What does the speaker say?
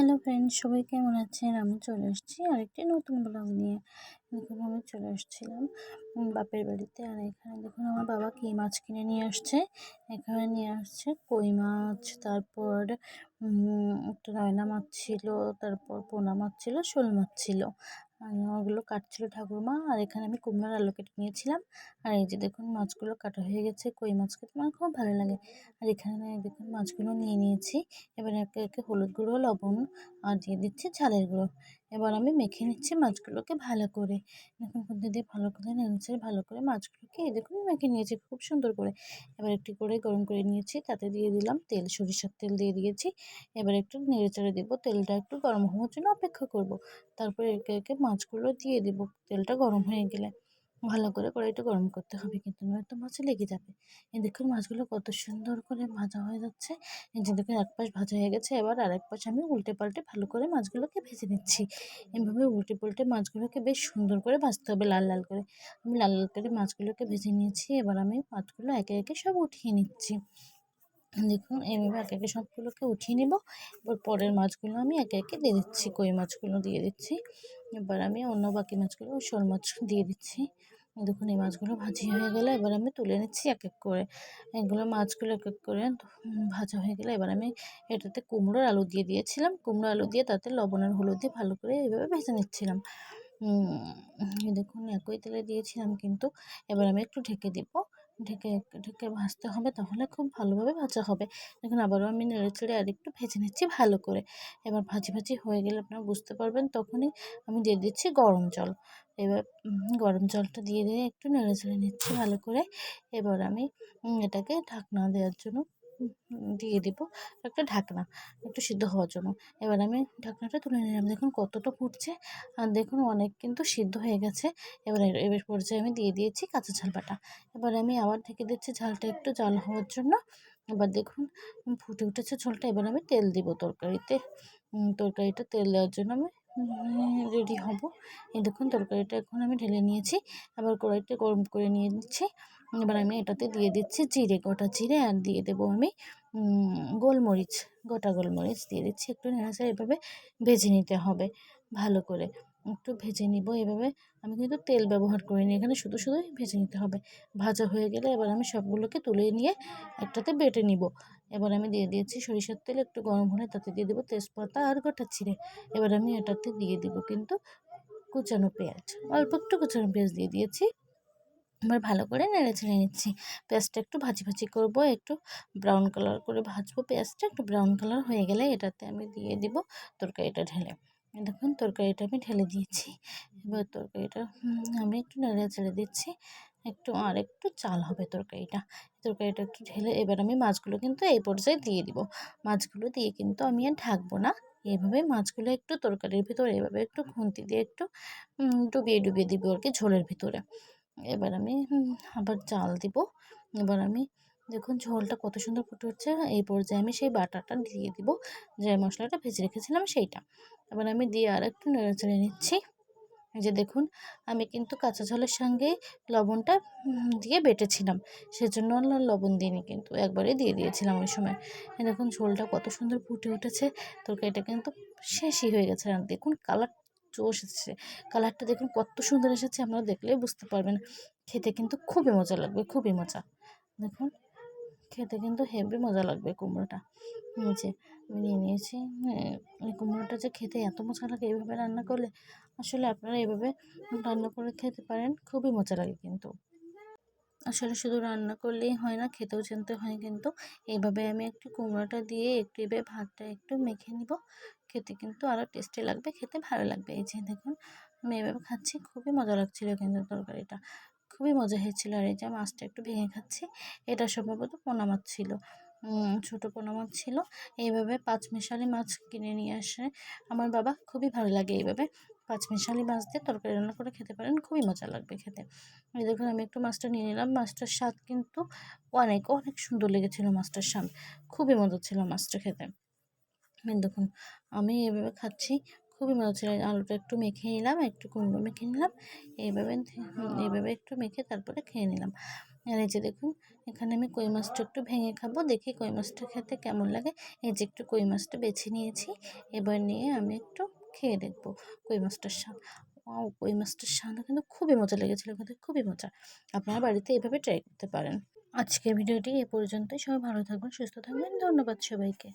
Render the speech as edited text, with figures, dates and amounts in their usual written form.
Hello friends, সবাই কেমন আছেন? আমি চলে এসেছি আরেকটি নতুন ব্লগ নিয়ে। দেখুন আমি চলে এসেছিলাম বাপের বাড়িতে। আর এখানে দেখুন আমার বাবা কী মাছ কিনে নিয়ে আসছে। এখানে নিয়ে আসছে কই মাছ, তারপর একটা রায়না মাছ ছিল, তারপর পোনা মাছ ছিল, শোল মাছ ছিল। আর ওগুলো কাটছিল ঠাকুরমা। আর এখানে আমি কুমড়োর আলু কেটে নিয়েছিলাম। আর এই যে দেখুন মাছগুলো কাটা হয়ে গেছে। কই মাছ খেতে আমার খুব ভালো লাগে। আর এখানে দেখুন মাছগুলো নিয়ে নিয়েছি। এবার একে একে হলুদ গুঁড়ো, লবণ আর দিয়ে দিচ্ছি ঝালের গুঁড়ো। এবার আমি মেখে নিচ্ছি মাছগুলোকে ভালো করে। দেখুন খুন্তি দিয়ে ভালো করে নেড়েচেড়ে ভালো করে মাছগুলোকে এই দেখুন মেখে নিয়েছি খুব সুন্দর করে। এবার একটি করে গরম করে নিয়েছি, তাতে দিয়ে দিলাম তেল, সরিষার তেল দিয়ে দিয়েছি। এবার একটু নেড়েচেড়ে দেবো, তেলটা একটু গরম হওয়ার জন্য অপেক্ষা করব। তারপরে একে একে মাছগুলো দিয়ে দেবো তেলটা গরম হয়ে গেলে। ভালো করে কড়াইটা গরম করতে হবে, কিন্তু নয়তো মাছে লেগে যাবে। এই দেখুন মাছগুলো কত সুন্দর করে ভাজা হয়ে যাচ্ছে। এই যে দেখুন এক পাশ ভাজা হয়ে গেছে, এবার আরেক পাশ আমি উল্টে পাল্টে ভালো করে মাছগুলোকে ভেজে নিচ্ছি। এভাবে উল্টে পাল্টে মাছগুলোকে বেশ সুন্দর করে ভাজতে হবে, লাল লাল করে। আমি লাল লাল করে মাছগুলোকে ভেজে নিয়েছি। এবার আমি মাছগুলো একে একে সব উঠিয়ে নিচ্ছি। দেখুন এইভাবে একে একে সবগুলোকে উঠিয়ে নেব। এবার পরের মাছগুলো আমি একে একে দিয়ে দিচ্ছি, কই মাছগুলো দিয়ে দিচ্ছি। এবার আমি অন্য বাকি মাছগুলো, শোল মাছ দিয়ে দিচ্ছি। দেখুন এই মাছগুলো ভাজি হয়ে গেলে এবার আমি তুলে নিচ্ছি এক এক করে। এগুলো মাছগুলো এক এক করে ভাজা হয়ে গেলে এবার আমি এটাতে কুমড়োর আলু দিয়ে দিয়েছিলাম। কুমড়ো আলু দিয়ে তাতে লবণ আর হলুদ দিয়ে ভালো করে এইভাবে ভেজে নিচ্ছিলাম। দেখুন একই তেলে দিয়েছিলাম কিন্তু। এবার আমি একটু ঢেকে দিব। ঢেকে ঢেকে ভাজতে হবে, তাহলে খুব ভালোভাবে ভাজা হবে। দেখুন আবারও আমি নেড়েচেড়ে আরেকটু ভেজে নিচ্ছি ভালো করে। এবার ভাজি ভাজি হয়ে গেলে আপনারা বুঝতে পারবেন, তখনই আমি দিয়ে দিচ্ছি গরম জল। এবার গরম জলটা দিয়ে একটু নেড়েচেড়ে নিচ্ছি ভালো করে। এবার আমি এটাকে ঢাকনা দেওয়ার জন্য দিয়ে দিব একটা ঢাকনা, একটু সিদ্ধ হওয়ার জন্য। এবার আমি ঢাকনাটা তুলে নিলাম। দেখুন কতটা ফুটছে, আর দেখুন অনেক কিন্তু সিদ্ধ হয়ে গেছে। এবার পর্যায়ে আমি দিয়ে দিয়েছি কাঁচা ঝাল বাটা। এবার আমি আবার ঢেকে দিচ্ছি ঝালটা একটু জাল হওয়ার জন্য। এবার দেখুন ফুটে উঠেছে ঝোলটা। এবার আমি তেল দিব তরকারিতে। তরকারিটা তেল দেওয়ার জন্য আমি রেডি হব। এই দেখুন তরকারিটা এখন আমি ঢেলে নিয়েছি। আবার কড়াইটা গরম করে নিয়ে নিচ্ছি। এবার আমি এটাতে দিয়ে দিচ্ছি জিরে, গোটা জিরে, আর দিয়ে দেবো আমি গোলমরিচ, গোটা গোলমরিচ দিয়ে দিচ্ছি। একটু নেড়েচেড়ে এভাবে ভেজে নিতে হবে ভালো করে। একটু ভেজে নিব এভাবে। আমি কিন্তু তেল ব্যবহার করিনি এখানে, শুধু শুধুই ভেজে নিতে হবে। ভাজা হয়ে গেলে এবার আমি সবগুলোকে তুলে নিয়ে একটাতে বেটে নিব। এবার আমি দিয়ে দিয়েছি সরিষার তেল, একটু গরম হলে তাতে দিয়ে দেবো তেজপাতা আর গোটা জিরে। এবার আমি এটাতে দিয়ে দিব কিন্তু কুচানো পেঁয়াজ, অল্প একটু কুচানো পেঁয়াজ দিয়ে দিয়েছি। এবার ভালো করে নেড়েচেড়ে নিচ্ছি। পেঁয়াজটা একটু ভাজি ভাজি করব, একটু ব্রাউন কালার করে ভাজবো। পেঁয়াজটা একটু ব্রাউন কালার হয়ে গেলে এটাতে আমি দিয়ে দিব তরকারিটা ঢেলে। দেখুন তরকারিটা আমি ঢেলে দিয়েছি। এবার তরকারিটা আমি একটু নেড়েচেড়ে দিচ্ছি। আর একটু চাল হবে তরকারিটা। তরকারিটা একটু ঢেলে এবার আমি মাছগুলো কিন্তু এই পর্যায়ে দিয়ে দিব। মাছগুলো দিয়ে কিন্তু আমি আর ঢাকবো না। এইভাবে মাছগুলো একটু তরকারির ভিতরে এভাবে একটু খুন্তি দিয়ে একটু ডুবিয়ে ডুবিয়ে দিব আর কি ঝোলের ভিতরে। এবার আমি আবার চাল দিব। এবার আমি দেখুন ঝোলটা কত সুন্দর ফুটে উঠছে। এই পর্যায়ে আমি সেই বাটাটা দিয়ে দিব, যে মশলাটা ভেজে রেখেছিলাম সেইটা। এবার আমি দিয়ে আর একটু নেড়েচেড়ে নিচ্ছি। এই যে দেখুন আমি কিন্তু কাঁচা ঝোলের সঙ্গে লবণটা দিয়ে বেটেছিলাম, সেজন্য আর লবণ দিইনি, কিন্তু একবারে দিয়ে দিয়েছিলাম ওই সময়। এই দেখুন ঝোলটা কত সুন্দর ফুটে উঠেছে। তরকারিটা কিন্তু শেষই হয়ে গেছে। আর দেখুন কালার চলে এসেছে। কালারটা দেখুন কত সুন্দর এসেছে, আপনারা দেখলেই বুঝতে পারবেন। খেতে কিন্তু খুবই মজা লাগবে, খুবই মজা। দেখুন খেতে কিন্তু হেবি মজা লাগবে কুমড়োটা। নিচে আমি নিয়ে নিয়েছি। এই কুমড়োটা যে খেতে এত মজা লাগে এইভাবে রান্না করলে, আসলে আপনারা এভাবে রান্না করে খেতে পারেন, খুবই মজা লাগে কিন্তু। আসলে শুধু রান্না করলেই হয় না, খেতেও জানতে হয় কিন্তু। এইভাবে আমি একটু কুমড়োটা দিয়ে একটু এভাবে ভাতটা একটু মেখে নিব। খেতে কিন্তু আরও টেস্টি লাগবে, খেতে ভালো লাগবে। এই যে দেখুন আমি এভাবে খাচ্ছি, খুবই মজা লাগছিল কিন্তু তরকারিটা খুবই মজা হয়েছিল। আর এই যে মাছটা একটু ভেঙে খাচ্ছি। এটা সম্ভবত পোনা মাছ ছিল, ছোটো পোনা মাছ ছিল। এইভাবে পাঁচমিশালি মাছ কিনে নিয়ে আসে আমার বাবা। খুবই ভালো লাগে এইভাবে পাঁচমিশালি মাছ দিয়ে তরকারি রান্না করে খেতে পারেন, খুবই মজা লাগবে খেতে। এই দেখুন আমি একটু মাছটা নিয়ে নিলাম। মাছটার স্বাদ কিন্তু অনেক অনেক সুন্দর লেগেছিল। মাছটার স্বাদ খুবই মজা ছিল মাছটা খেতে। দেখুন আমি এভাবে খাচ্ছি, খুবই মজা ছিল। আলুটা একটু মেখে নিলাম, একটু কুমড়ো মেখে নিলাম। এইভাবে এইভাবে একটু মেখে তারপরে খেয়ে নিলাম। আর এই যে দেখুন, এখানে আমি কই মাছটা একটু ভেঙে খাবো, দেখি কই মাছটা খেতে কেমন লাগে। এই যে একটু কই মাছটা বেছে নিয়েছি, এবার নিয়ে আমি একটু খেয়ে দেখবো কই মাছটার স্বাদ। ওয়াও! কই মাছটার স্বাদও কিন্তু খুবই মজা লেগেছিলো, কিন্তু খুবই মজা। আপনারা বাড়িতে এভাবে ট্রাই করতে পারেন। আজকের ভিডিওটি এ পর্যন্তই। সবাই ভালো থাকবেন, সুস্থ থাকবেন। ধন্যবাদ সবাইকে।